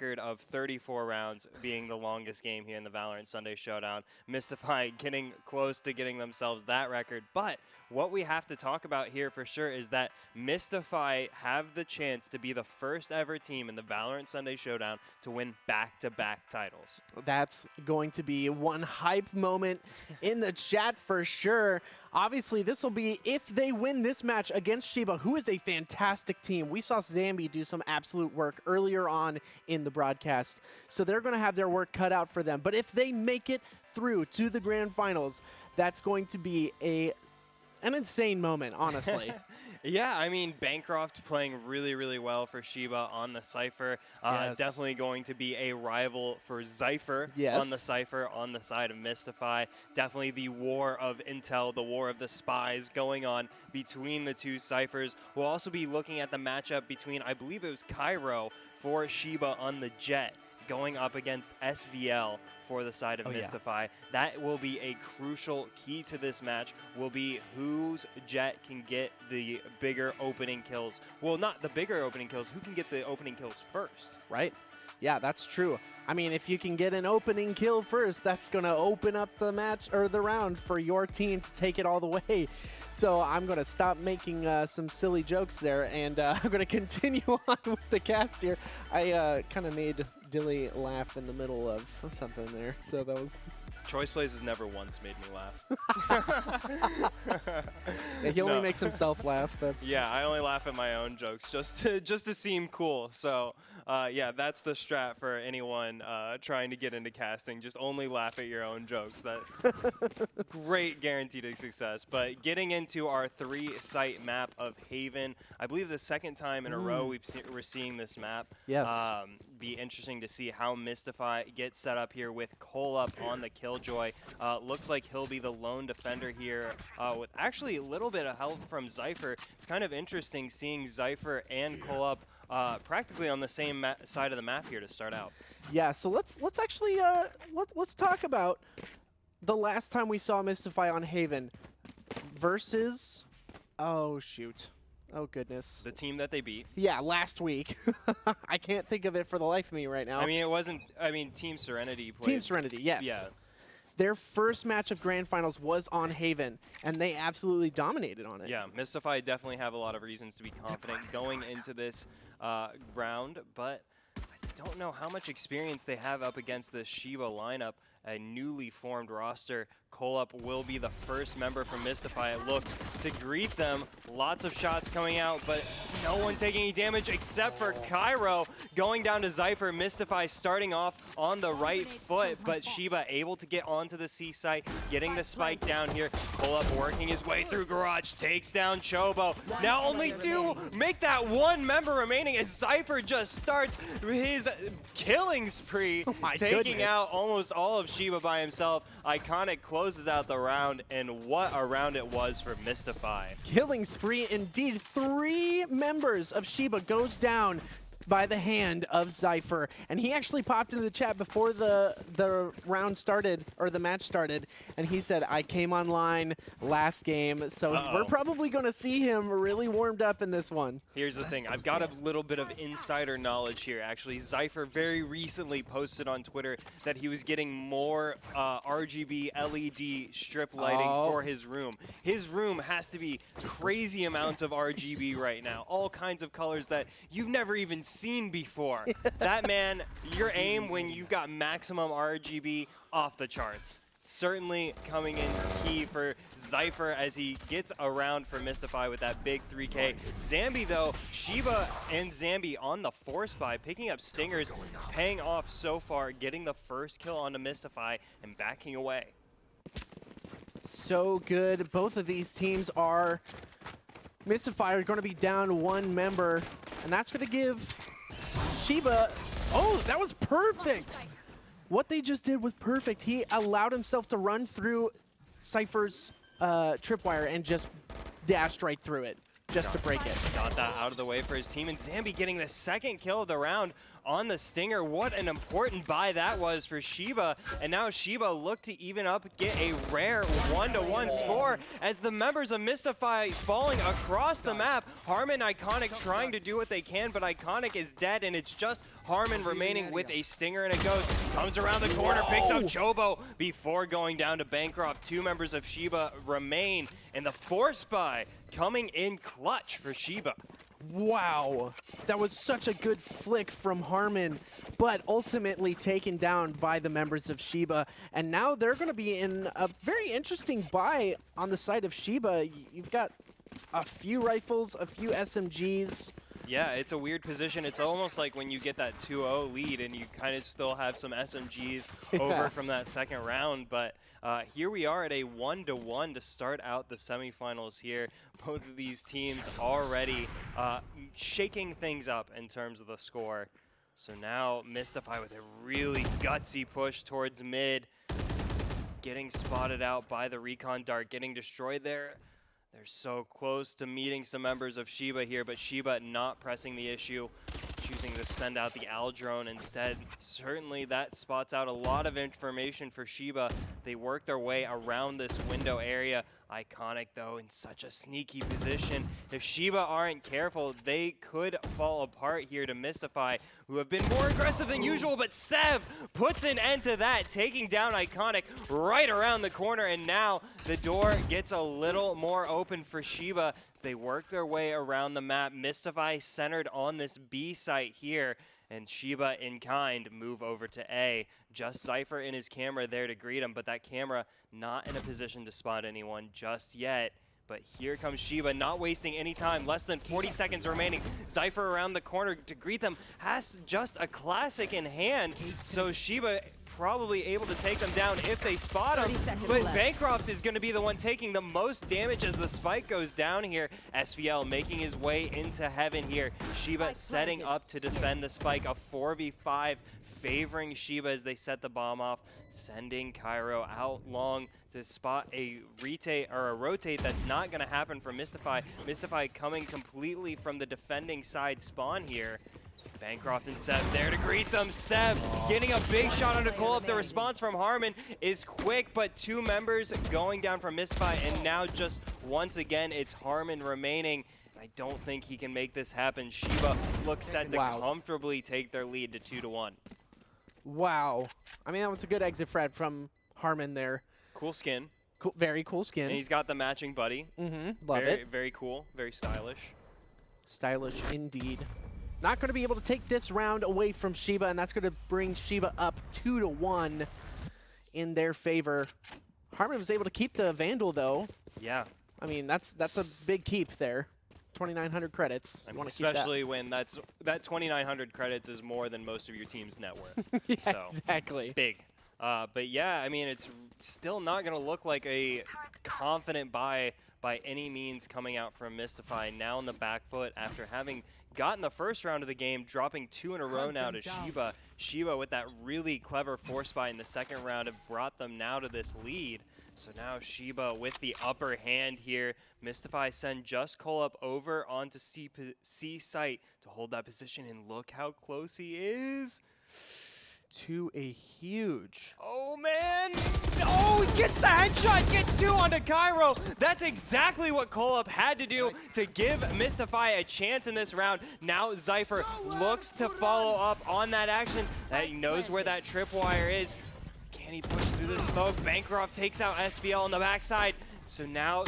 record of 34 rounds being the longest game here in the Valorant Sunday Showdown. Mysify getting close to getting themselves that record. But what we have to talk about here for sure is that Mysify have the chance to be the first ever team in the Valorant Sunday Showdown to win back-to-back titles. That's going to be one hype moment in the chat for sure. Obviously, this will be if they win this match against Shiba, who is a fantastic team. We saw Zambi do some absolute work earlier on in the broadcast, so they're going to have their work cut out for them. But if they make it through to the grand finals, that's going to be an insane moment, honestly. Yeah, I mean, Bancroft playing really, really well for Shiba on the Cypher. Yes. Definitely going to be a rival for Zypher on the Cypher on the side of Mysify. Definitely the war of intel, the war of the spies going on between the two Cyphers. We'll also be looking at the matchup between, I believe it was Cairo for Shiba on the Jet, going up against SVL for the side of Mysify. That will be a crucial key to this match, will be whose Jet can get the bigger opening kills. Well, not the bigger opening kills, who can get the opening kills first. Right? Yeah, that's true. I mean, if you can get an opening kill first, that's going to open up the match or the round for your team to take it all the way. So I'm going to stop making some silly jokes there, and I'm going to continue on with the cast here. I kind of made Dilly laugh in the middle of something there, so that was... Choice Plays has never once made me laugh. Yeah, he only makes himself laugh. That's yeah, I only laugh at my own jokes just to seem cool. So yeah, that's the strat for anyone trying to get into casting. Just only laugh at your own jokes. That great guaranteed success. But getting into our 3-site map of Haven, I believe the second time in a row we're seeing this map. Yes. Be interesting to see how Mysify gets set up here with Cole up on the Killjoy. Looks like he'll be the lone defender here with actually a little bit of help from Zypher. It's kind of interesting seeing Zypher and Cole up practically on the same side of the map here to start out. Yeah, so let's actually let's talk about the last time we saw Mysify on Haven versus, oh shoot. Oh, goodness. The team that they beat. Yeah, last week. I can't think of it for the life of me right now. I mean, it wasn't, I mean, Team Serenity played. Team Serenity, yes. Yeah. Their first match of Grand Finals was on Haven, and they absolutely dominated on it. Yeah, Mysify definitely have a lot of reasons to be confident going into this round, but I don't know how much experience they have up against the Shiba lineup, a newly formed roster. Coleup will be the first member from Mysify, it looks, to greet them. Lots of shots coming out, but no one taking any damage except for Cairo going down to Zypher. Mysify starting off on the right foot, but Shiba able to get onto the C site, getting the spike down here. Coleup working his way through Garage, takes down Chobo. Now only 2 make that 1 member remaining as Zypher just starts his killing spree, taking out almost all of Shiba by himself. Iconic closes out the round, and what a round it was for Mysify. Killing spree indeed. 3 members of Shiba goes down by the hand of Zypher, and he actually popped into the chat before the round started, or the match started, and he said, I came online last game, so we're probably going to see him really warmed up in this one. Here's the thing, I've got a little bit of insider knowledge here, actually. Zypher very recently posted on Twitter that he was getting more RGB LED strip lighting for his room. His room has to be crazy amounts of RGB right now, all kinds of colors that you've never even seen before. That man, your aim when you've got maximum RGB, off the charts. Certainly coming in key for Zypher as he gets around for Mysify with that big 3K. Zambi though, Shiba and Zambi on the force buy, picking up stingers, paying off so far, getting the first kill onto Mysify and backing away. So good. Both of these teams are... Mysify are going to be down 1 member, and that's going to give Shiba... Oh, that was perfect! What they just did was perfect. He allowed himself to run through Cypher's tripwire and just dashed right through it. just to break it. Got that out of the way for his team, and Zambi getting the second kill of the round on the Stinger. What an important buy that was for Shiba, and now Shiba look to even up, get a rare 1-to-1 score as the members of Mysify falling across the map. Harmon, Iconic trying to do what they can, but Iconic is dead, and it's just Harmon remaining with a Stinger and a Ghost. Comes around the corner, picks up Chobo before going down to Bancroft. Two members of Shiba remain, and the force buy coming in clutch for Shiba. Wow, that was such a good flick from Harmon, but ultimately taken down by the members of Shiba. And now they're going to be in a very interesting buy on the side of Shiba. You've got a few rifles, a few SMGs. Yeah, it's a weird position. It's almost like when you get that 2-0 lead and you kind of still have some SMGs over from that second round. But here we are at a 1-to-1 to start out the semifinals here. Both of these teams already shaking things up in terms of the score. So now Mysify with a really gutsy push towards mid. Getting spotted out by the recon dart, getting destroyed there. They're so close to meeting some members of Shiba here, but Shiba not pressing the issue, choosing to send out the Al drone instead. Certainly that spots out a lot of information for Shiba. They work their way around this window area. Iconic, though, in such a sneaky position. If Shiba aren't careful, they could fall apart here to Mysify, who have been more aggressive than usual, but Sev puts an end to that, taking down Iconic right around the corner, and now the door gets a little more open for Shiba as they work their way around the map. Mysify centered on this B site here, and Shiba in kind move over to A. Just Cypher in his camera there to greet him, but that camera not in a position to spot anyone just yet. But here comes Shiba, not wasting any time. Less than 40 seconds remaining. Cypher around the corner to greet them. Has just a classic in hand. So Shiba probably able to take them down if they spot him. But Bancroft is going to be the one taking the most damage as the spike goes down here. SVL making his way into heaven here. Shiba setting up to defend the spike. A 4v5 favoring Shiba as they set the bomb off. Sending Cairo out long to spot a rotate that's not going to happen for Mysify. Mysify coming completely from the defending side spawn here. Bancroft and Sev there to greet them. Sev getting a big shot on Nicole. The response from Harmon is quick, but two members going down from Mysify, and now just once again it's Harmon remaining. I don't think he can make this happen. Shiba looks set to comfortably take their lead to 2-1. Wow. I mean, that was a good exit frag from Harmon there. Cool skin. Cool, very cool skin. And he's got the matching buddy. Love it. Very cool. Very stylish. Stylish indeed. Not going to be able to take this round away from Shiba, and that's going to bring Shiba up 2-1 in their favor. Harmon was able to keep the Vandal, though. Yeah. I mean, that's a big keep there. 2,900 credits. I mean, especially when that 2,900 credits is more than most of your team's net worth. Yeah, so, exactly. Big. But yeah, I mean, it's still not going to look like a confident buy by any means coming out from Mysify. Now on the back foot after having gotten the first round of the game, dropping 2 in a row now to Shiba. Shiba with that really clever force buy in the second round have brought them now to this lead. So now Shiba with the upper hand here. Mysify send Just Cole up over onto C site to hold that position, and look how close he is. To a huge. Oh, man. Oh, he gets the headshot, gets 2 onto Cairo. That's exactly what Coleup had to do to give Mysify a chance in this round. Now Cypher looks to follow up on that action. That he knows where that tripwire is. Can he push through the smoke? Bancroft takes out SVL on the backside. So now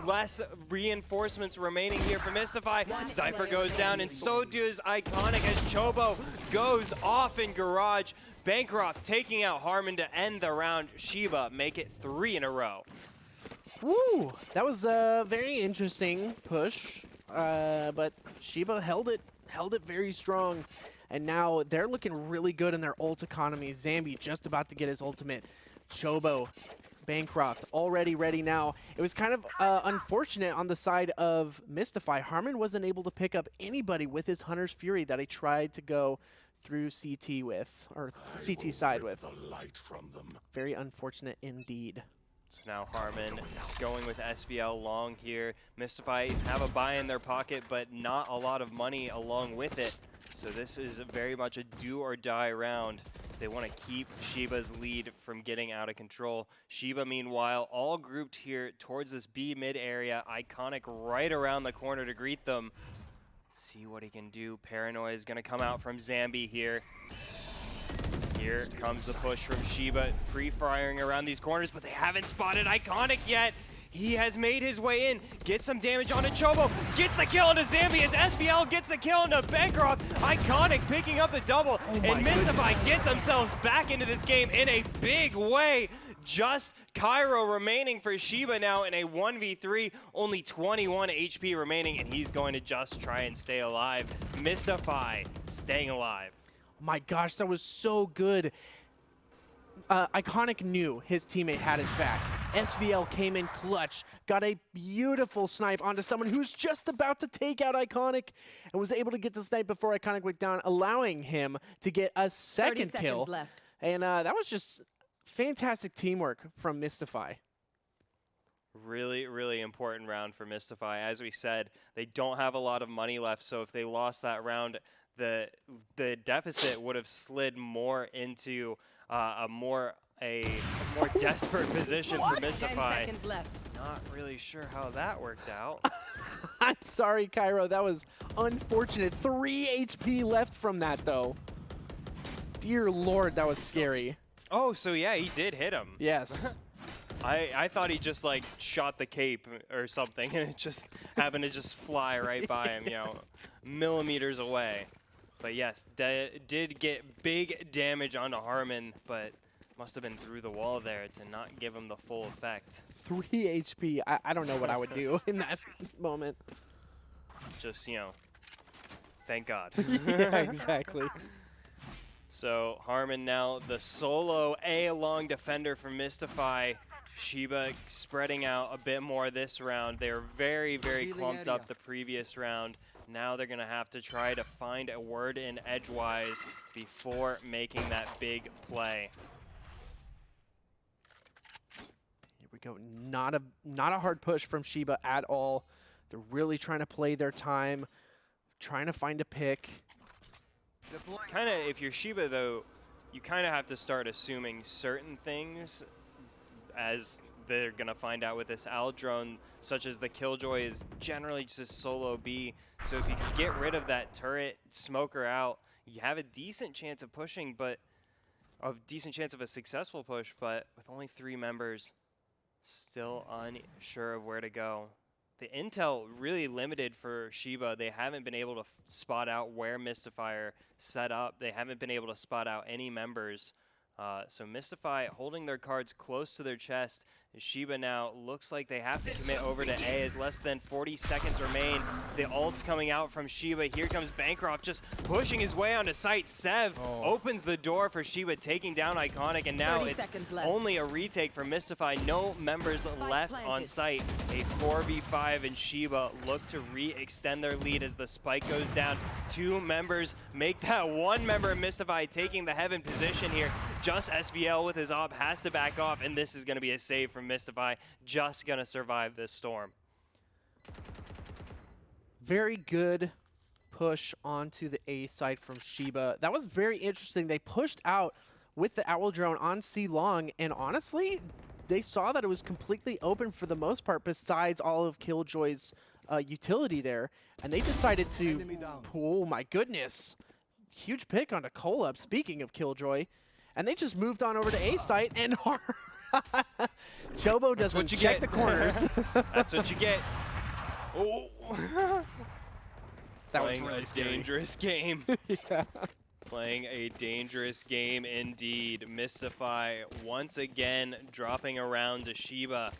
less reinforcements remaining here for Mysify. Cypher goes down, and so does Iconic as Chobo goes off in Garage. Bancroft taking out Harmon to end the round. Shiba make it 3 in a row. Woo! That was a very interesting push, but Shiba held it very strong. And now they're looking really good in their ult economy. Zambi just about to get his ultimate. Chobo, Bancroft already ready now. It was kind of unfortunate on the side of Mysify. Harmon wasn't able to pick up anybody with his Hunter's Fury that he tried to go through CT with, or CT side with. The light from them. Very unfortunate indeed. So now Harmon going with SVL long here. Mysify have a buy in their pocket, but not a lot of money along with it. So this is very much a do or die round. They want to keep Shiba's lead from getting out of control. Shiba, meanwhile, all grouped here towards this B mid area. Iconic right around the corner to greet them. Let's see what he can do. Paranoia is going to come out from Zambi here. Here comes the push from Shiba, pre-firing around these corners, but they haven't spotted Iconic yet. He has made his way in, gets some damage onto Chobo, gets the kill into Zambi as SBL gets the kill into Bancroft. Iconic picking up the double, and Mysify get themselves back into this game in a big way. Just Cairo remaining for Shiba now in a 1v3, only 21 HP remaining, and he's going to just try and stay alive. Mysify staying alive. My gosh, that was so good. Iconic knew his teammate had his back. SVL came in clutch, got a beautiful snipe onto someone who's just about to take out Iconic, and was able to get the snipe before Iconic went down, allowing him to get a second kill. Left. And that was just fantastic teamwork from Mysify. Really, really important round for Mysify. As we said, they don't have a lot of money left, so if they lost that round, the deficit would have slid more into a more desperate position for 10 Mysify. seconds left. Not really sure how that worked out. I'm sorry, Cairo. That was unfortunate. 3 HP left from that, though. Dear Lord, that was scary. Oh, so yeah, he did hit him. Yes. I thought he just like shot the cape or something, and it just happened to just fly right by him, you know, millimeters away. But yes, did get big damage onto Harmon, but must have been through the wall there to not give him the full effect. 3 HP. I don't know what I would do in that moment. Just, you know, thank God. Yeah, exactly. So Harmon now the solo A-long defender for Mysify. Shiba spreading out a bit more this round. They were very, very clumped up the previous round. Now they're going to have to try to find a word in edgewise before making that big play. Here we go. Not a hard push from Shiba at all. They're really trying to play their time, trying to find a pick. Kind of, if you're Shiba, though, you kind of have to start assuming certain things as they're going to find out with this Owl drone, such as the Killjoy is generally just a solo B. So if you can get rid of that turret, smoke her out, you have a decent chance of pushing, but a decent chance of a successful push, but with only 3 members, still unsure of where to go. The intel really limited for Shiba. They haven't been able to spot out where Mysify set up. They haven't been able to spot out any members. So Mysify holding their cards close to their chest. Shiba now looks like they have to commit over to A as less than 40 seconds remain. The ult's coming out from Shiba. Here comes Bancroft just pushing his way onto site. Sev opens the door for Shiba, taking down Iconic, and now it's only a retake for Mysify. No members left on site. A 4v5, and Shiba look to re-extend their lead as the spike goes down. 2 members make that 1 member of Mysify taking the heaven position here. Just SVL with his op has to back off, and this is going to be a save from Mysify. Just going to survive this storm. Very good push onto the A side from Shiba. That was very interesting. They pushed out with the Owl drone on C long, and honestly, they saw that it was completely open for the most part besides all of Killjoy's utility there, and they decided to, oh my goodness, huge pick onto Colab, speaking of Killjoy, and they just moved on over to A site, and Chobo doesn't check the corners. That's what you get. Oh. That was Playing really a scary. dangerous game. Yeah. Playing a dangerous game indeed. Mysify once again dropping around to Shiba.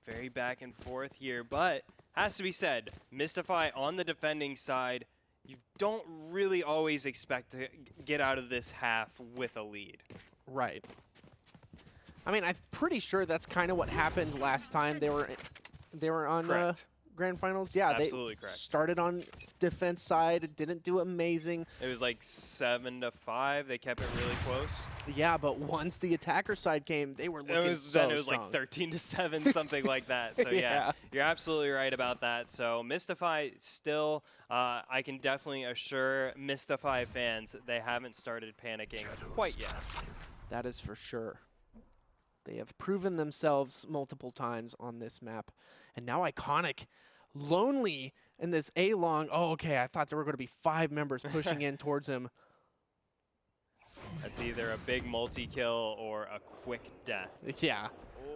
Very back and forth here, but has to be said, Mysify on the defending side, you don't really always expect to get out of this half with a lead. Right. I mean, I'm pretty sure that's kind of what happened last time. They were on Grand Finals? Yeah, Absolutely they correct. started on defense side, didn't do amazing. It was like 7-5. They kept it really close. Yeah, but once the attacker side came, they were looking Then it was strong. like 13-7, something like that. So yeah, you're absolutely right about that. So Mysify still, I can definitely assure Mysify fans they haven't started panicking quite yet. That is for sure. They have proven themselves multiple times on this map. And now Iconic, lonely in this A-long. Oh, okay, I thought there were going to be 5 members pushing in towards him. That's either a big multi-kill or a quick death. Yeah.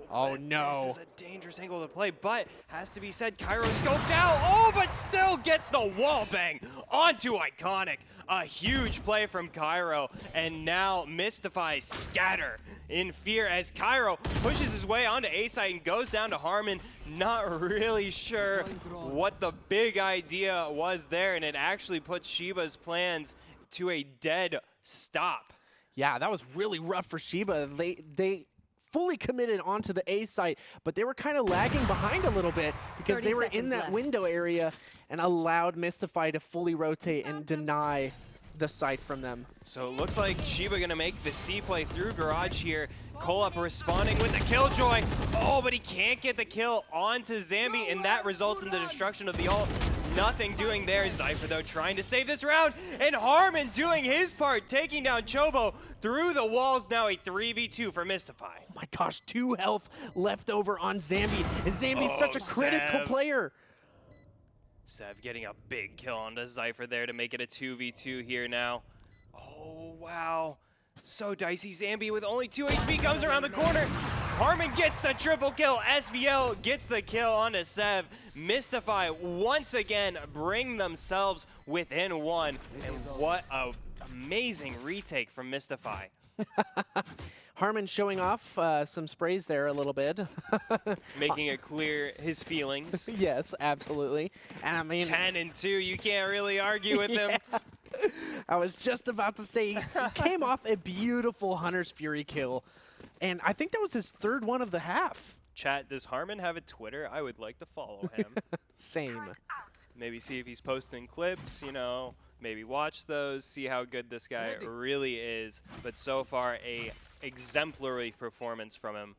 Oh, no. This is a dangerous angle to play, but has to be said, Cairo scoped out. Oh, but still gets the wall bang onto Iconic. A huge play from Cairo, and now Mysify scatter in fear as Cairo pushes his way onto A site and goes down to Harmon. Not really sure what the big idea was there, and it actually puts Shiba's plans to a dead stop. Yeah, that was really rough for Shiba. They fully committed onto the A site, but they were kind of lagging behind a little bit because they were in that window area and allowed Mysify to fully rotate and deny the site from them. So it looks like Shiba gonna make the C play through Garage here. Kolop responding with the Killjoy. Oh, but he can't get the kill onto Zambi, and that results in the destruction of the ult. Nothing doing there. Zypher, though, trying to save this round, and Harmon doing his part, taking down Chobo through the walls. Now a 3v2 for Mysify. Oh my gosh, 2 health left over on Zambi, and Zambi's such a critical player. Sev getting a big kill onto Zypher there to make it a 2v2 here now. Oh, wow. So dicey. Zambi with only 2 HP comes around the corner. Harmon gets the triple kill. SVL gets the kill onto Sev. Mysify once again bring themselves within 1. And what a amazing retake from Mysify. Harmon showing off some sprays there a little bit. Making it clear his feelings. Yes, absolutely. And I mean, 10-2, you can't really argue with him. I was just about to say, he came off a beautiful Hunter's Fury kill. And I think that was his 3rd one of the half. Chat, does Harmon have a Twitter? I would like to follow him. Same. Maybe see if he's posting clips, you know, maybe watch those, see how good this guy really is. But so far, a exemplary performance from him.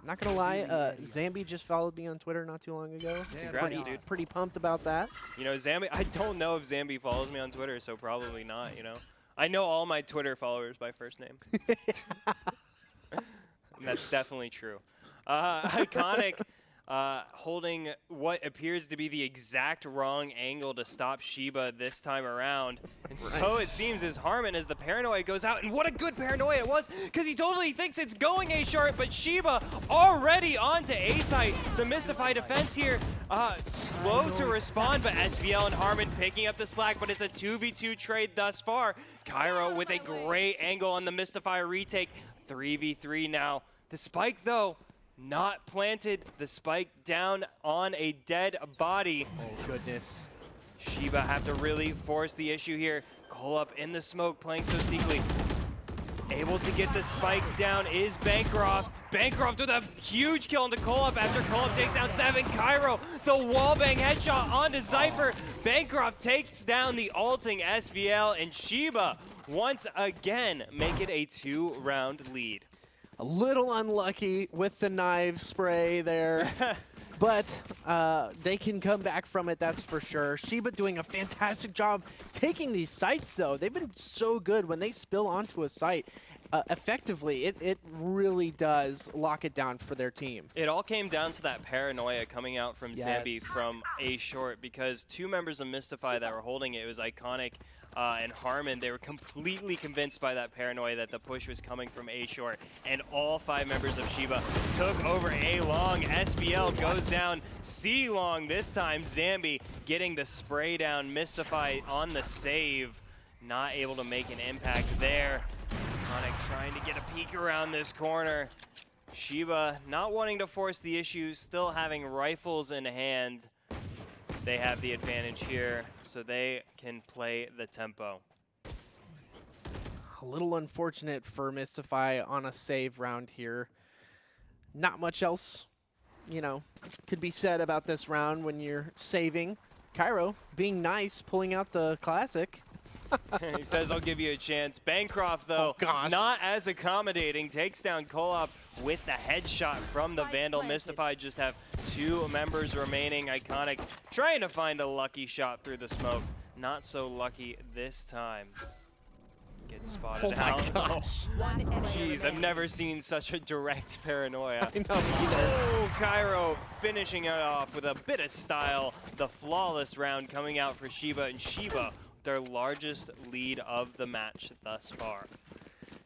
Not gonna lie, Zambi just followed me on Twitter not too long ago. Congrats, dude. Pretty pumped about that. You know, Zambi, I don't know if Zambi follows me on Twitter, so probably not, you know. I know all my Twitter followers by first name. And that's definitely true. Iconic holding what appears to be the exact wrong angle to stop Shiba this time around. And so it seems as Harmon, as the paranoia goes out, and what a good paranoia it was, because he totally thinks it's going A sharp, but Shiba already onto A site. The Mysify defense here, slow to respond, but SVL and Harmon picking up the slack, but it's a 2v2 trade thus far. Cairo with a great angle on the Mysify retake. 3v3 now. The spike, though, not planted. The spike down on a dead body. Oh, goodness. Shiba have to really force the issue here. Kolop in the smoke, playing so sneakily. Able to get the spike down is Bancroft. Bancroft with a huge kill into Kolop after Kolop takes down 7. Cairo, the wallbang headshot onto Zypher. Bancroft takes down the ulting SVL, and Shiba once again make it a 2-round lead. A little unlucky with the knife spray there. But they can come back from it, that's for sure. Shiba doing a fantastic job taking these sites, though. They've been so good when they spill onto a site. Effectively, it really does lock it down for their team. It all came down to that paranoia coming out from Zambi from A short, because 2 members of Mysify that were holding it was Iconic and Harmon. They were completely convinced by that paranoia that the push was coming from A short, and all 5 members of Shiba took over A long. SVL goes down C long this time. Zambi getting the spray down. Mysify on the save, not able to make an impact there. Iconic trying to get a peek around this corner. Shiba not wanting to force the issue, still having rifles in hand. They have the advantage here, so they can play the tempo. A little unfortunate for Mysify on a save round here. Not much else you know, could be said about this round when you're saving. Cairo being nice, pulling out the classic. He says, I'll give you a chance. Bancroft, though, not as accommodating. Takes down Kolop with the headshot from the Vandal. Mystify just have 2 members remaining. Iconic trying to find a lucky shot through the smoke. Not so lucky this time. Gets spotted out. Oh my gosh. Jeez, I've never seen such a direct paranoia. I know either. Oh, Cairo finishing it off with a bit of style. The flawless round coming out for Shiba, and Shiba, their largest lead of the match thus far.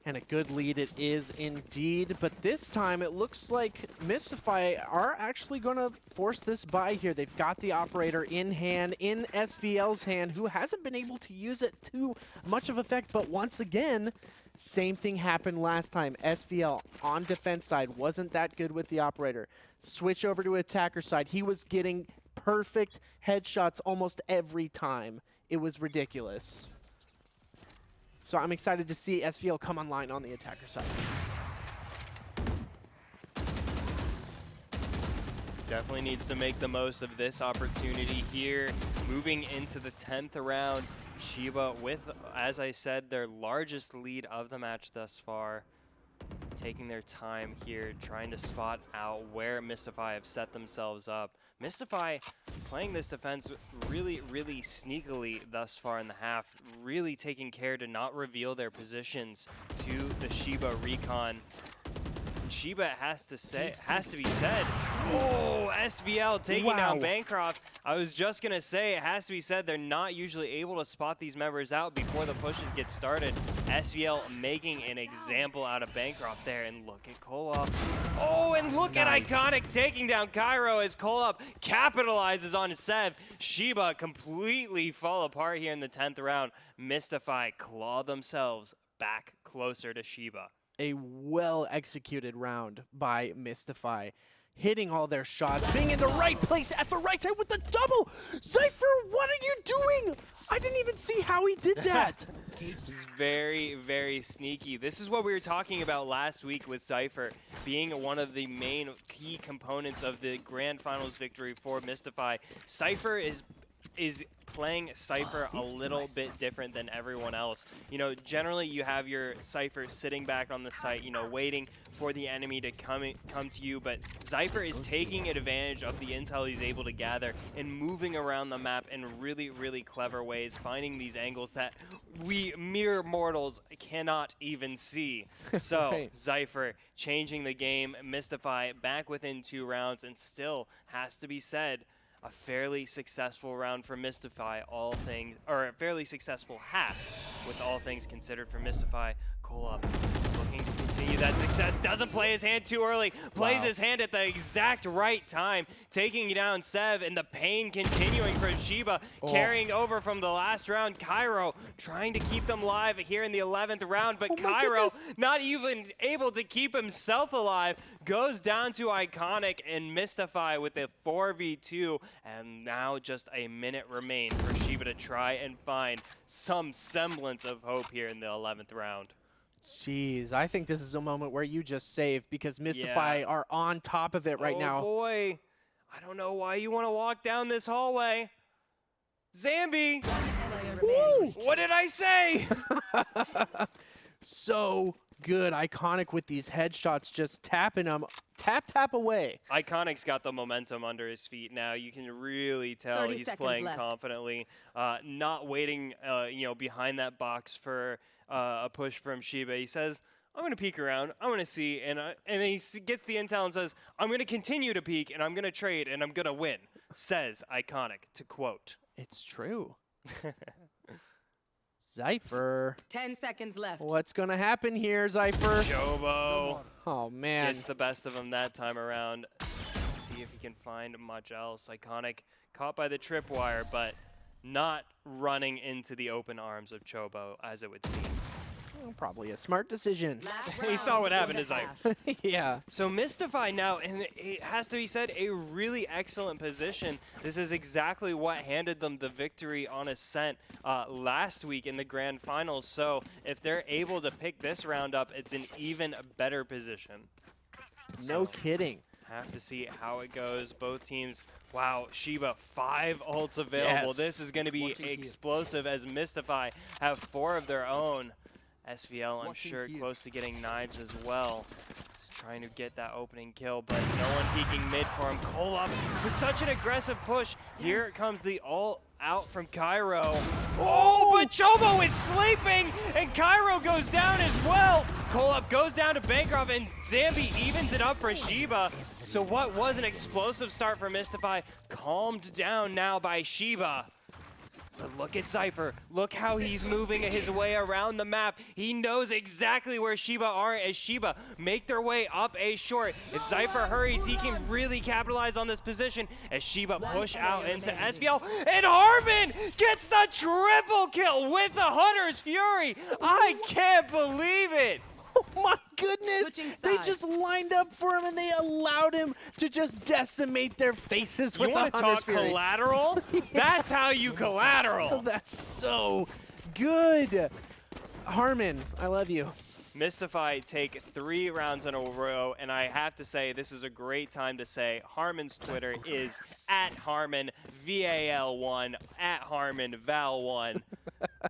And a good lead it is indeed, but this time it looks like Mysify are actually going to force this buy here. They've got the operator in hand, in SVL's hand, who hasn't been able to use it to much of effect, but once again, same thing happened last time. SVL on defense side wasn't that good with the operator. Switch over to attacker side. He was getting perfect headshots almost every time. It was ridiculous. So I'm excited to see SVL come online on the attacker side. Definitely needs to make the most of this opportunity here. Moving into the 10th round, Shiba with, as I said, their largest lead of the match thus far. Taking their time here, trying to spot out where Mystify have set themselves up. Mystify playing this defense really, really sneakily thus far in the half, really taking care to not reveal their positions to the Shiba recon. And Shiba has to be said. Oh, SVL taking down Bancroft. I was just gonna say, it has to be said, they're not usually able to spot these members out before the pushes get started. SVL making an example out of Bancroft there, and look at Kolop. Oh, and look at Iconic taking down Cairo as Kolop capitalizes on Sev. Shiba completely fall apart here in the 10th round. Mystify claw themselves back closer to Shiba. A well-executed round by Mystify. Hitting all their shots, being in the right place at the right time with the double! Cypher, what are you doing? I didn't even see how he did that. It's very, very sneaky. This is what we were talking about last week with Cypher being one of the main key components of the Grand Finals victory for Mystify. Cypher is playing Cypher a little bit different than everyone else. You know, generally you have your Cypher sitting back on the site, you know, waiting for the enemy to come to you, but Cypher is taking advantage of the intel he's able to gather and moving around the map in really, really clever ways, finding these angles that we mere mortals cannot even see. So, Right. Cypher changing the game, Mystify back within 2 rounds, and still has to be said, a fairly successful round for Mystify, all things, or a fairly successful half with all things considered for Mystify. Kolop looking to continue that success, doesn't play his hand too early, plays his hand at the exact right time, taking down Sev, and the pain continuing for Shiba, carrying over from the last round. Cairo trying to keep them alive here in the 11th round, but Cairo not even able to keep himself alive, goes down to Iconic and Mystify with a 4v2, and now just a minute remains for Shiba to try and find some semblance of hope here in the 11th round. Jeez, I think this is a moment where you just save because Mystify are on top of it right now. Oh boy, I don't know why you want to walk down this hallway. Zambi! Woo! What did I say? So good. Iconic with these headshots, just tapping them. Tap, tap away. Iconic's got the momentum under his feet now. You can really tell he's playing confidently, not waiting you know, behind that box for a push from Shiba. He says, I'm going to peek around, I'm going to see, and he gets the intel and says, I'm going to continue to peek, and I'm going to trade, and I'm going to win, says Iconic, to quote. It's true. Cypher. 10 seconds left. What's going to happen here, Cypher? Jobo Oh, man. gets the best of him that time around. See if he can find much else. Iconic caught by the tripwire, but not running into the open arms of Chobo, as it would seem. Well, probably a smart decision. He saw what happened, is like. Yeah. So Mystify now, and it has to be said, a really excellent position. This is exactly what handed them the victory on Ascent last week in the Grand Finals. So if they're able to pick this round up, it's an even better position. No kidding. Have to see how it goes. Both teams, wow, Shiba, 5 ults available. Yes. This is going to be explosive as Mysify have 4 of their own. SVL, I'm sure, close to getting knives as well. Just trying to get that opening kill, but no one peeking mid for him. Kolop with such an aggressive push. Here comes the ult out from Cairo. Oh, but Chobo is sleeping, and Cairo goes down as well. Kolop goes down to Bancroft, and Zambi evens it up for Shiba. So what was an explosive start for Mysify, calmed down now by Shiba. But look at Cypher. Look how he's moving his way around the map. He knows exactly where Shiba are as Shiba make their way up A short. If Cypher hurries, he can really capitalize on this position as Shiba push out into SVL. And Harmon gets the triple kill with the Hunter's Fury. I can't believe it. Oh my goodness! They just lined up for him and they allowed him to just decimate their faces with You the want to Hunter's talk Fury. collateral? That's how you collateral. That's so good. Harmon, I love you. Mysify take 3 rounds in a row, and I have to say this is a great time to say Harmon's Twitter is @Harmon VAL1 @Harmon Val1.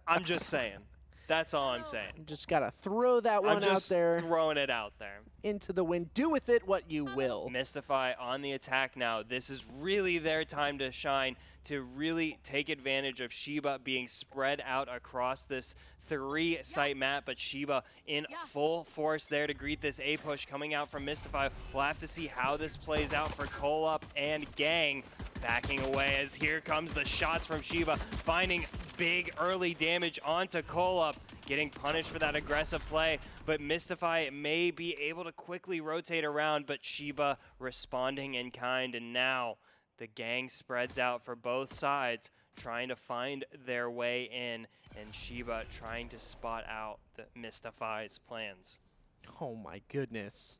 I'm just saying. That's all I'm saying. Just gotta throw that one I'm just out there throwing it out there. into the wind. Do with it what you will. Mysify on the attack now. This is really their time to shine, to really take advantage of Shiba being spread out across this 3-site map, but Shiba in full force there to greet this A push coming out from Mysify. We'll have to see how this plays out for Kolop and Gang. Backing away as here comes the shots from Shiba, finding big early damage onto Kolop, getting punished for that aggressive play, but Mysify may be able to quickly rotate around, but Shiba responding in kind, and now the Gang spreads out for both sides, trying to find their way in, and Shiba trying to spot out the Mysify's plans. Oh my goodness.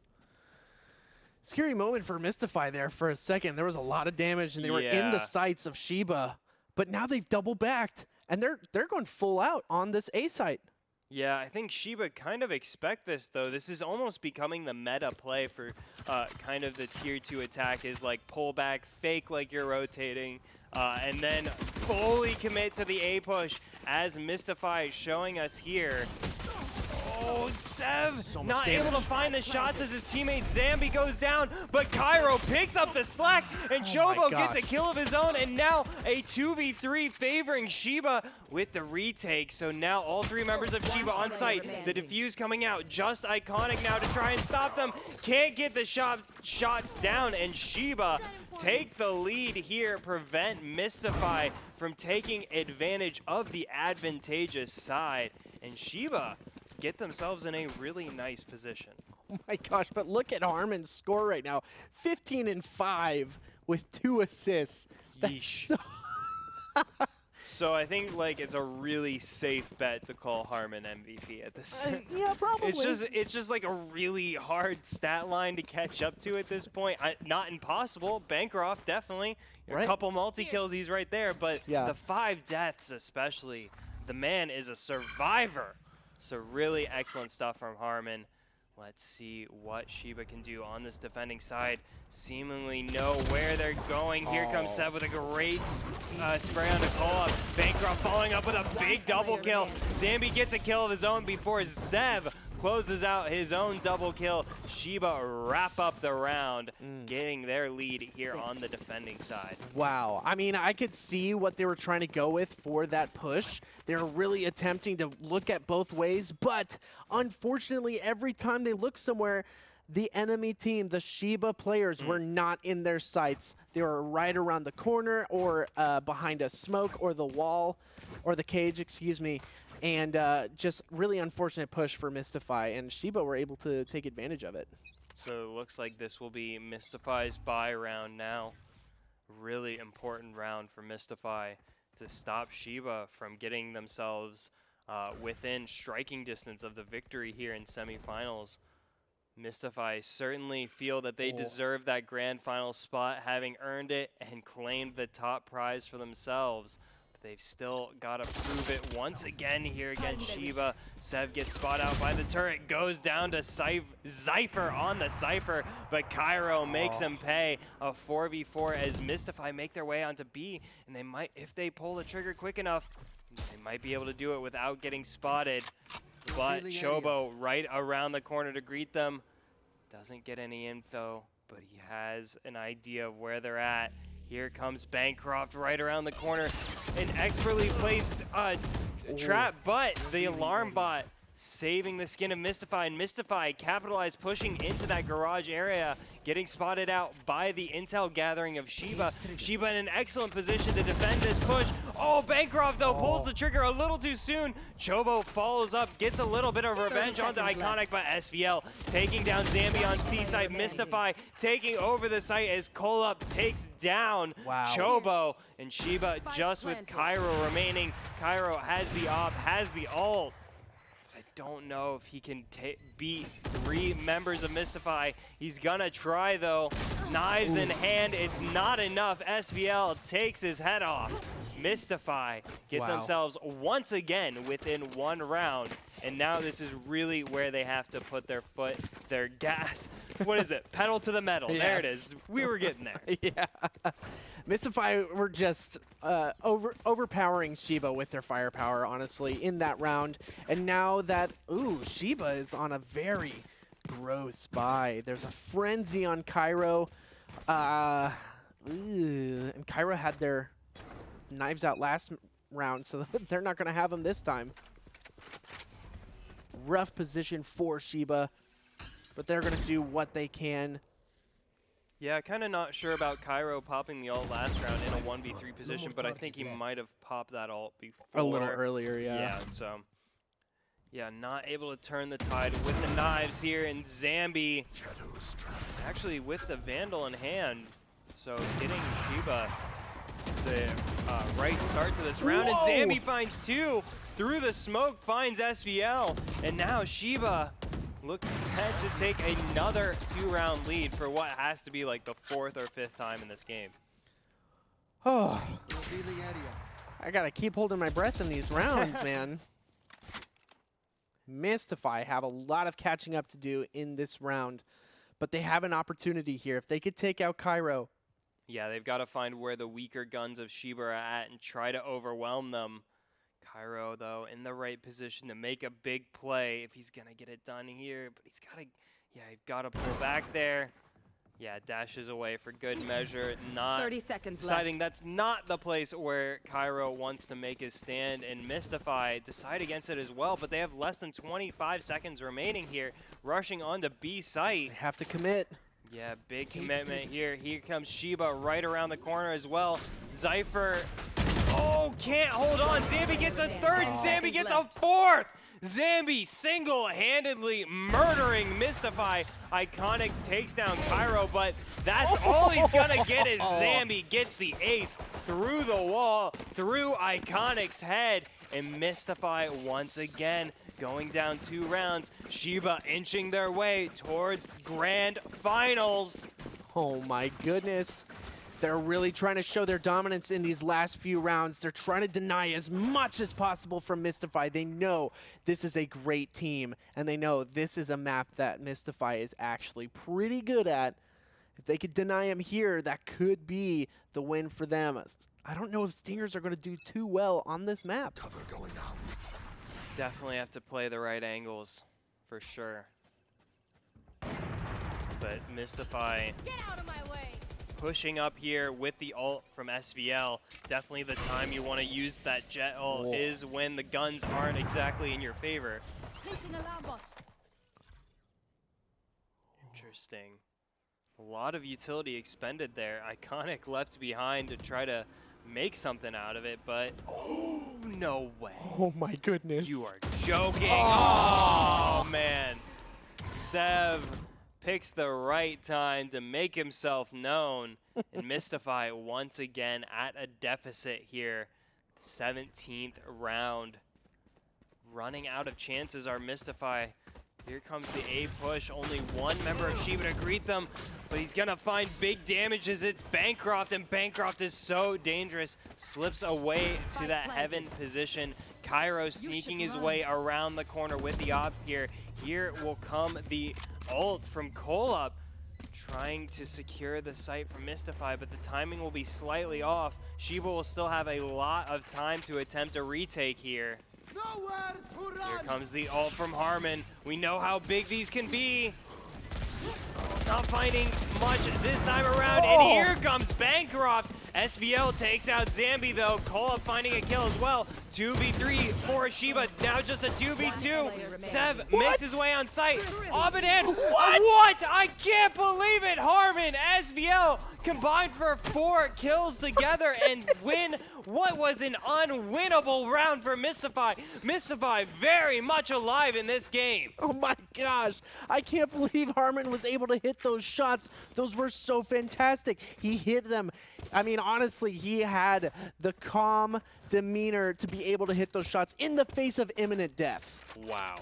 Scary moment for Mysify there for a second. There was a lot of damage and they were in the sights of Shiba, but now they've double backed and they're going full out on this A site. Yeah, I think Shiba kind of expect this, though. This is almost becoming the meta play for kind of the tier 2 attack is like pull back, fake like you're rotating, and then fully commit to the A push as Mysify is showing us here. Oh, Sev not able to find the shots as his teammate Zambi goes down, but Cairo picks up the slack, and Chobo gets a kill of his own, and now a 2v3 favoring Shiba with the retake. So now all 3 members of Shiba on site. The defuse coming out, just Iconic now to try and stop them. Can't get the shots down, and Shiba take the lead here, prevent Mysify from taking advantage of the advantageous side, and Shiba get themselves in a really nice position. Oh my gosh, but look at Harmon's score right now. 15-5 with 2 assists. That's so So I think like it's a really safe bet to call Harmon MVP at this. yeah, probably. It's just like a really hard stat line to catch up to at this point. Not impossible. Bancroft definitely. A couple multi-kills, he's right there. But the 5 deaths especially, the man is a survivor. So really excellent stuff from Harmon. Let's see what Shiba can do on this defending side. Seemingly know where they're going. Here comes Sev with a great spray on the call-up. Bancroft following up with a big double kill. Zambi gets a kill of his own before Zev closes out his own double kill. Shiba wrap up the round, getting their lead here on the defending side. Wow. I mean, I could see what they were trying to go with for that push. They were really attempting to look at both ways, but unfortunately, every time they looked somewhere, the enemy team, the Shiba players, were not in their sights. They were right around the corner or behind a smoke or the wall or the cage, excuse me. And just really unfortunate push for Mysify, and Shiba were able to take advantage of it. So it looks like this will be Mysify's bye round now. Really important round for Mysify to stop Shiba from getting themselves within striking distance of the victory here in semifinals. Mysify certainly feel that they deserve that grand final spot, having earned it and claimed the top prize for themselves. they've still got to prove it once again here against Shiba. Sev gets spot out by the turret, goes down to Zypher on the Cypher, but Cairo makes him pay. A 4v4 as Mysify make their way onto B, and they might, if they pull the trigger quick enough, they might be able to do it without getting spotted. But Chobo right around the corner to greet them. Doesn't get any info, but he has an idea of where they're at. Here comes Bancroft right around the corner. An expertly placed trap, but the alarm bot saving the skin of Mysify, and Mysify capitalized pushing into that garage area, getting spotted out by the intel gathering of Shiba. Shiba in an excellent position to defend this push. Oh, Bancroft though pulls the trigger a little too soon. Chobo follows up, gets a little bit of revenge onto Iconic, but SVL taking down Zambi on C site. Mysify taking over the site as Kolab takes down Chobo, and Shiba just with Cairo remaining. Cairo has the op, has the ult. Don't know if he can beat 3 members of Mysify. He's gonna try though. Knives in hand, it's not enough. SVL takes his head off. Mysify get themselves once again within 1 round, and now this is really where they have to put their foot, their gas. What is it? Pedal to the metal. Yes. There it is. We were getting there. Yeah. Mysify were just overpowering Shiba with their firepower, honestly, in that round. And now that, Shiba is on a very gross buy. There's a frenzy on Cairo. And Cairo had their knives out last round, so they're not going to have them this time. Rough position for Shiba, but they're going to do what they can. Yeah, kind of not sure about Cairo popping the ult last round in a 1v3 position, but I think he might have popped that ult before. A little earlier, yeah. Yeah, so, yeah, not able to turn the tide with the knives here, and Zambi actually with the Vandal in hand. So getting Shiba the right start to this round, and Zambi finds 2 through the smoke, finds SVL, and now Shiba looks set to take another 2-round lead for what has to be like the 4th or 5th time in this game. Oh, I gotta keep holding my breath in these rounds, man. Mysify have a lot of catching up to do in this round, but they have an opportunity here. If they could take out Cairo. Yeah, they've got to find where the weaker guns of Shiba are at and try to overwhelm them. Cairo, though, in the right position to make a big play if he's going to get it done here. But he's got to, he's got to pull back there. Yeah, dashes away for good measure. Not 30 seconds deciding left. That's not the place where Cairo wants to make his stand, and Mysify decide against it as well. But they have less than 25 seconds remaining here, rushing onto B site. They have to commit. Yeah, big commitment here. Here comes Shiba right around the corner as well. Zypher, can't hold on. Zambi gets a 3rd, and Zambi gets a 4th. Zambi single-handedly murdering Mysify. Iconic takes down Cairo, but that's all he's gonna get is Zambi gets the ace through the wall, through Iconic's head, and Mysify once again going down 2 rounds. Shiba inching their way towards grand finals. Oh my goodness. They're really trying to show their dominance in these last few rounds. They're trying to deny as much as possible from Mysify. They know this is a great team, and they know this is a map that Mysify is actually pretty good at. If they could deny him here, that could be the win for them. I don't know if Stingers are going to do too well on this map. Cover going out. Definitely have to play the right angles, for sure. But Mysify pushing up here with the ult from SVL. Definitely the time you want to use that jet ult is when the guns aren't exactly in your favor. Interesting. A lot of utility expended there. Iconic left behind to try to make something out of it, but no way. Oh my goodness. You are joking. Oh man. Sev picks the right time to make himself known, and Mysify once again at a deficit here. 17th round. Running out of chances are Mysify. Here comes the A push. Only 1 member of Shiba to greet them, but but he's gonna find big damage as it's Bancroft, and Bancroft is so dangerous. Slips away to that heaven position. Cairo sneaking his way around the corner with the op here. Here will come the ult from Kolop, trying to secure the site from Mysify, but the timing will be slightly off. Shiba will still have a lot of time to attempt a retake here. Here comes the ult from Harmon. We know how big these can be. Not finding much this time around, and here comes Bancroft. SVL takes out Zambi though. Kolop finding a kill as well. 2v3 for Shiba, now just a 2v2. Sev makes his way on site. Abadan, what? I can't believe it. Harmon, SVL combined for 4 kills together and win what was an unwinnable round for Mysify. Mysify very much alive in this game. Oh my gosh, I can't believe Harmon was able to hit those shots. Those were so fantastic. He hit them. I mean, honestly, he had the calm demeanor to be able to hit those shots in the face of imminent death. Wow.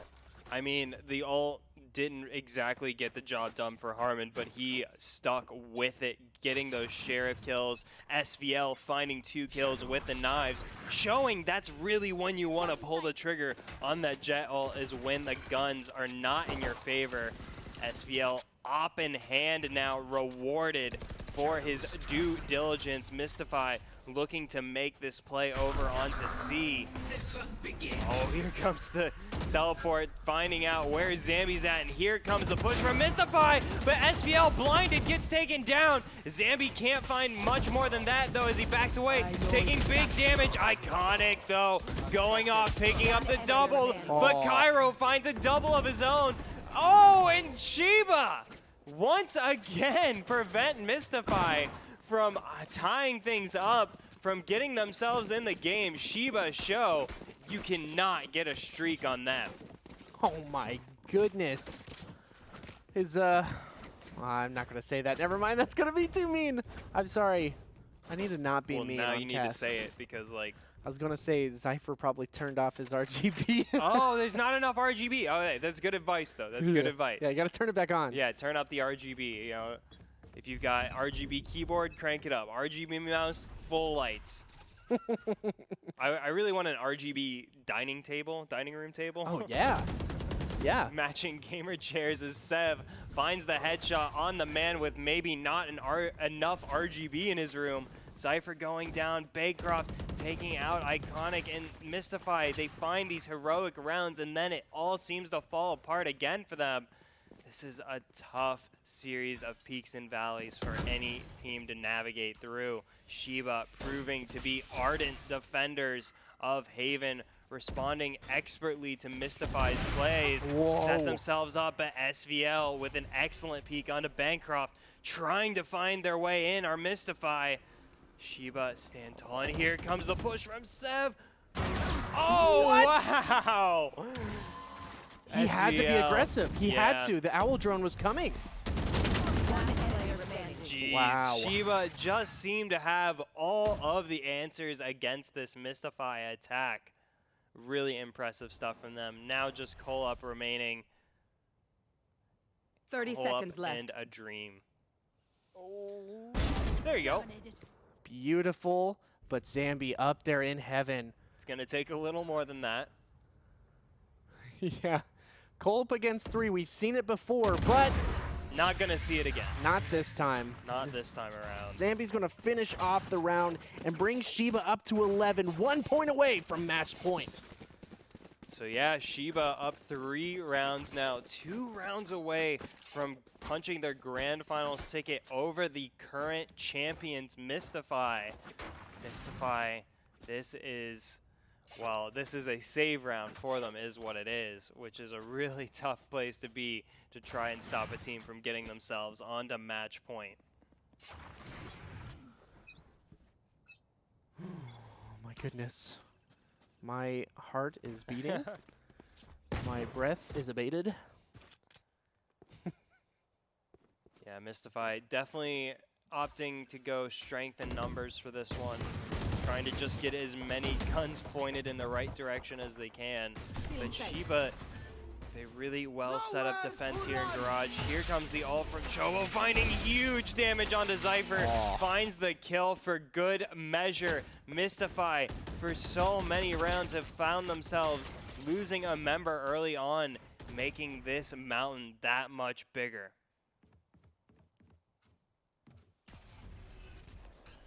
I mean, the ult didn't exactly get the job done for Harmon, but he stuck with it, getting those sheriff kills. SVL finding 2 kills with the knives, showing that's really when you want to pull the trigger on that jet ult, is when the guns are not in your favor. SVL op in hand now, rewarded for his due diligence. Mysify looking to make this play over onto C. Oh, here comes the teleport, finding out where Zambi's at, and here comes the push from Mysify, but SVL blinded, gets taken down. Zambi can't find much more than that though as he backs away, taking big damage. Iconic though, going off, picking up the double, but Cairo finds a double of his own. Oh, and Shiba once again prevent Mysify from tying things up, from getting themselves in the game. Shiba show you cannot get a streak on them. Oh my goodness. I'm not gonna say that. Never mind, that's gonna be too mean. I'm sorry. I need to not be mean. Well, now on you need cast. to say it because, like, I was gonna say Zypher probably turned off his RGB. oh, there's not enough RGB. Oh, hey, that's good advice though. That's good advice. Yeah, you gotta turn it back on. Yeah, turn up the RGB. You know, if you've got RGB keyboard, crank it up. RGB mouse, full lights. I really want an RGB dining room table. Oh yeah, yeah. Matching gamer chairs as Sev finds the headshot on the man with maybe not enough RGB in his room. Zypher going down, Bancroft taking out Iconic and Mysify. They find these heroic rounds, and then it all seems to fall apart again for them. This is a tough series of peaks and valleys for any team to navigate through. Shiba proving to be ardent defenders of Haven, responding expertly to Mystify's plays. Whoa. Set themselves up at SVL with an excellent peek onto Bancroft, trying to find their way in are Mysify. Shiba stand tall, and here comes the push from Sev. Oh, what? Wow! He had to be SVL. aggressive. He had to. The owl drone was coming. Jeez. Wow. Shiba just seemed to have all of the answers against this Mysify attack. Really impressive stuff from them. Now just Kolop remaining. 30 seconds left. And a dream. Oh. There you go. Beautiful, but Zambi up there in heaven. It's going to take a little more than that. Yeah. Kolop against 3. We've seen it before, but not going to see it again. Not this time. Not this time around. Zambi's going to finish off the round and bring Shiba up to 11, 1 point away from match point. So yeah, Shiba up 3 rounds now, 2 rounds away from punching their grand finals ticket over the current champions, Mysify. Mysify, this is a save round for them is what it is, which is a really tough place to be to try and stop a team from getting themselves onto match point. Oh my goodness. My heart is beating. My breath is abated. Yeah, Mysify definitely opting to go strength and numbers for this one. Trying to just get as many guns pointed in the right direction as they can. But Shiba A really well set up defense here in Garage. Here comes the ult from Chobo, finding huge damage onto Zypher. Finds the kill for good measure. Mysify, for so many rounds, have found themselves losing a member early on, making this mountain that much bigger.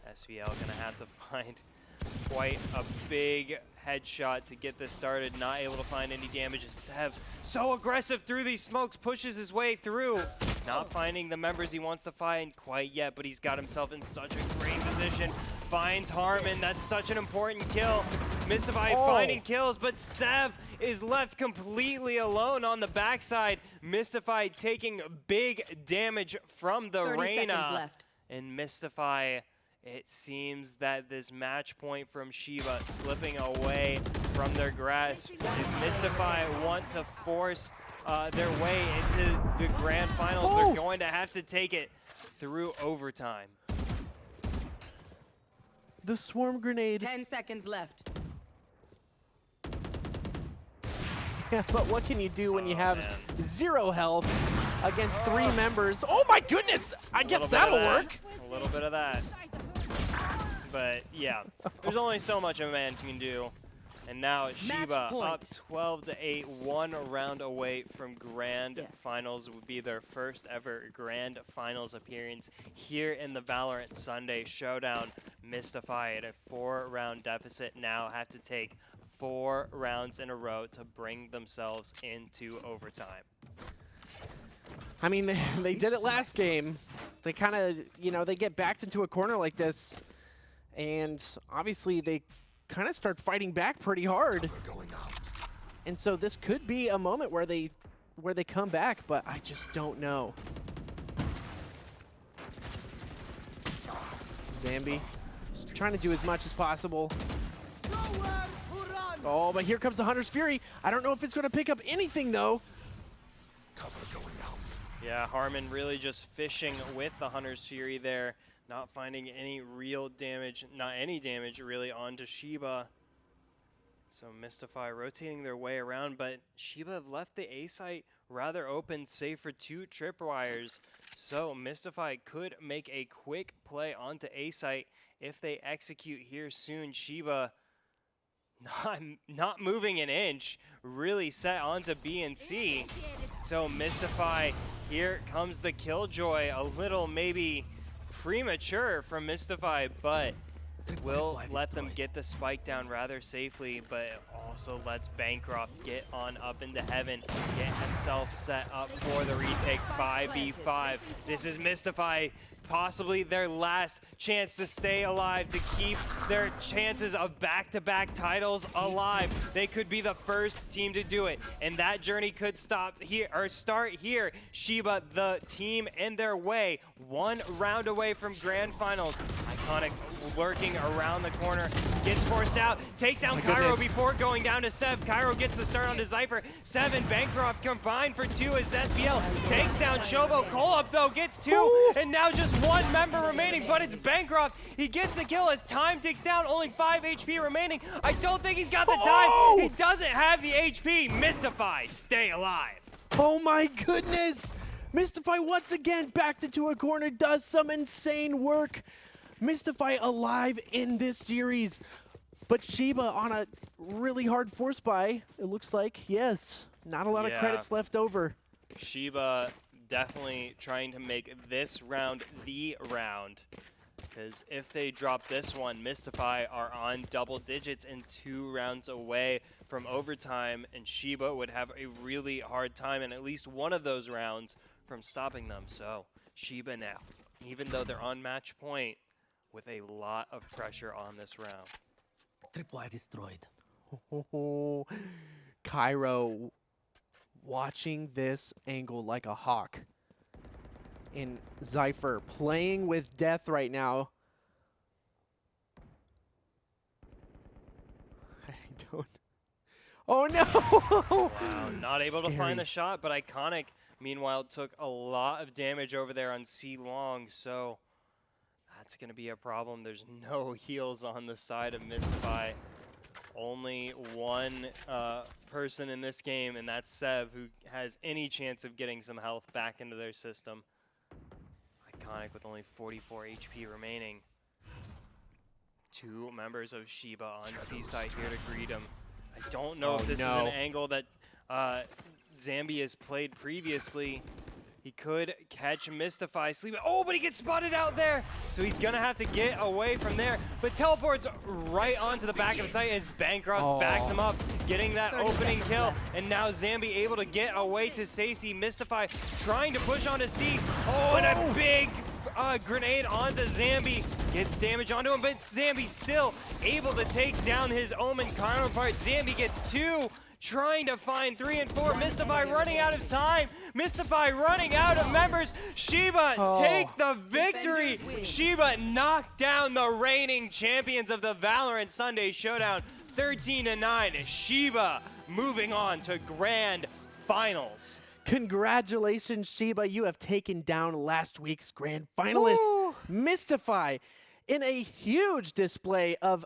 SVL gonna have to find quite a big headshot to get this started. Not able to find any damage as Sev, so aggressive through these smokes, pushes his way through. Not finding the members he wants to find quite yet, but he's got himself in such a great position. Finds Harmon, that's such an important kill. Mysify finding kills, but Sev is left completely alone on the backside. Mysify taking big damage from the 30 seconds Reyna. left. And Mysify, it seems that this match point from Shiba slipping away from their grasp. If Mysify want to force their way into the grand finals, they're going to have to take it through overtime. The swarm grenade. 10 seconds left. Yeah, but what can you do when you have man. 0 health against 3 members? Oh my goodness! I guess that'll work. A little bit of that. But yeah, there's only so much a man can do. And now Shiba up 12-8, 1 round away from grand finals. Would be their first ever grand finals appearance here in the Valorant Sunday Showdown. Mysify at a 4-round deficit now have to take 4 rounds in a row to bring themselves into overtime. I mean, they did it last game. They kind of, you know, they get backed into a corner like this, and obviously they kind of start fighting back pretty hard. And so this could be a moment where they come back, but I just don't know. Zambi trying to do as much as possible. Oh, but here comes the Hunter's Fury. I don't know if it's going to pick up anything, though. Yeah, Harmon really just fishing with the Hunter's Fury there. Not finding any real damage, not any damage really onto Shiba. So Mysify rotating their way around, but Shiba have left the A site rather open, save for 2 tripwires. So Mysify could make a quick play onto A site if they execute here soon. Shiba not moving an inch, really set onto B and C. So Mysify, here comes the Killjoy, a little maybe premature from Mysify, but will let them get the spike down rather safely, but also lets Bancroft get on up into heaven, get himself set up for the retake. 5v5. This is Mysify, possibly their last chance to stay alive, to keep their chances of back-to-back titles alive. They could be the first team to do it, and that journey could stop here or start here. Shiba, the team in their way, 1 round away from grand finals. Iconic lurking around the corner, gets forced out, takes down Cairo before going down to Sev. Cairo gets the start onto Zypher. 7 Bancroft combined for 2 as SVL takes down Shobo. Cole-Up though gets 2, and now just 1 member remaining, but it's Bancroft. He gets the kill as time ticks down, only 5 HP remaining. I don't think he's got the time. He doesn't have the HP. Mysify, stay alive. Oh my goodness! Mysify once again backed into a corner, does some insane work. Mysify alive in this series, but Shiba on a really hard force buy, it looks like. Yes, not a lot of credits left over. Shiba definitely trying to make this round the round, because if they drop this one, Mysify are on double digits and 2 rounds away from overtime, and Shiba would have a really hard time in at least one of those rounds from stopping them. So Shiba now, even though they're on match point, with a lot of pressure on this round. Tripwire destroyed. Oh, Cairo watching this angle like a hawk. And Zypher playing with death right now. I don't. Oh no! Wow, not able to find the shot, but Iconic, meanwhile, took a lot of damage over there on C Long, so that's going to be a problem. There's no heals on the side of Mysify. only one person in this game, and that's Sev, who has any chance of getting some health back into their system. Iconic with only 44 HP remaining. Two members of Shiba on C-side here to greet him. I don't know if this is an angle that Zambi has played previously. He could catch Mysify sleeping. Oh, but he gets spotted out there. So he's going to have to get away from there. But teleports right onto the back of site as Vanguard backs him up, getting that opening kill. And now Zambi able to get away to safety. Mysify trying to push onto C. Oh, and a big grenade onto Zambi. Gets damage onto him, but Zambi still able to take down his Omen counterpart. Zambi gets two. Trying to find 3 and 4. Mysify running out of time. Mysify running out of members. Shiba take the victory. Shiba knocked down the reigning champions of the Valorant Sunday Showdown 13-9. Shiba moving on to grand finals. Congratulations, Shiba. You have taken down last week's grand finalists, Mysify, in a huge display of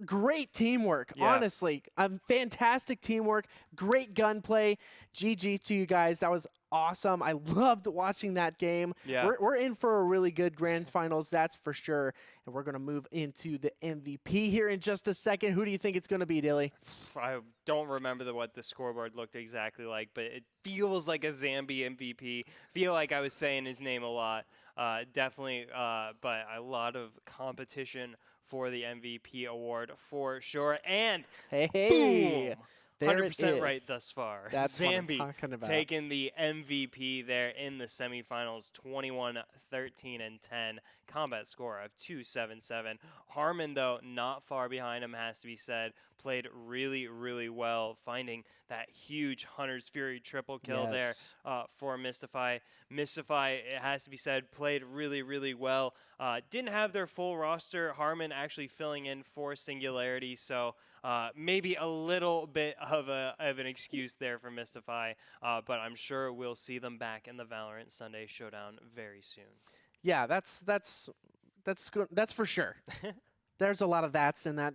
great teamwork, honestly. Fantastic teamwork, great gunplay. GG to you guys. That was awesome. I loved watching that game. Yeah. We're in for a really good grand finals, that's for sure. And we're going to move into the MVP here in just a second. Who do you think it's going to be, Dilly? I don't remember what the scoreboard looked exactly like, but it feels like a Zambi MVP. Feel like I was saying his name a lot. Definitely, but a lot of competition for the MVP award for sure. And hey, boom, 100% right thus far. That's Zambi what I'm talking about. taking the MVP there in the semifinals, 21-13-10. Combat score of 277. Harmon, though, not far behind him, has to be said. Played really, really well, finding that huge Hunter's Fury triple kill there for Mysify. Mysify, it has to be said, played really, really well. Didn't have their full roster. Harmon actually filling in for Singularity, so maybe a little bit of an excuse there for Mysify, but I'm sure we'll see them back in the Valorant Sunday Showdown very soon. Yeah, that's good. That's for sure. There's a lot of that's in that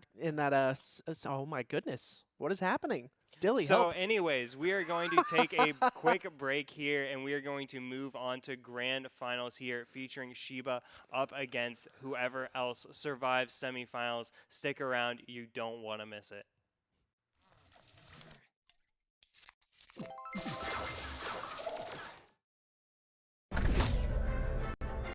oh my goodness. What is happening? Dilly, So help. anyways, we are going to take a quick break here, and we are going to move on to grand finals here featuring Shiba up against whoever else survives semifinals. Stick around. You don't want to miss it.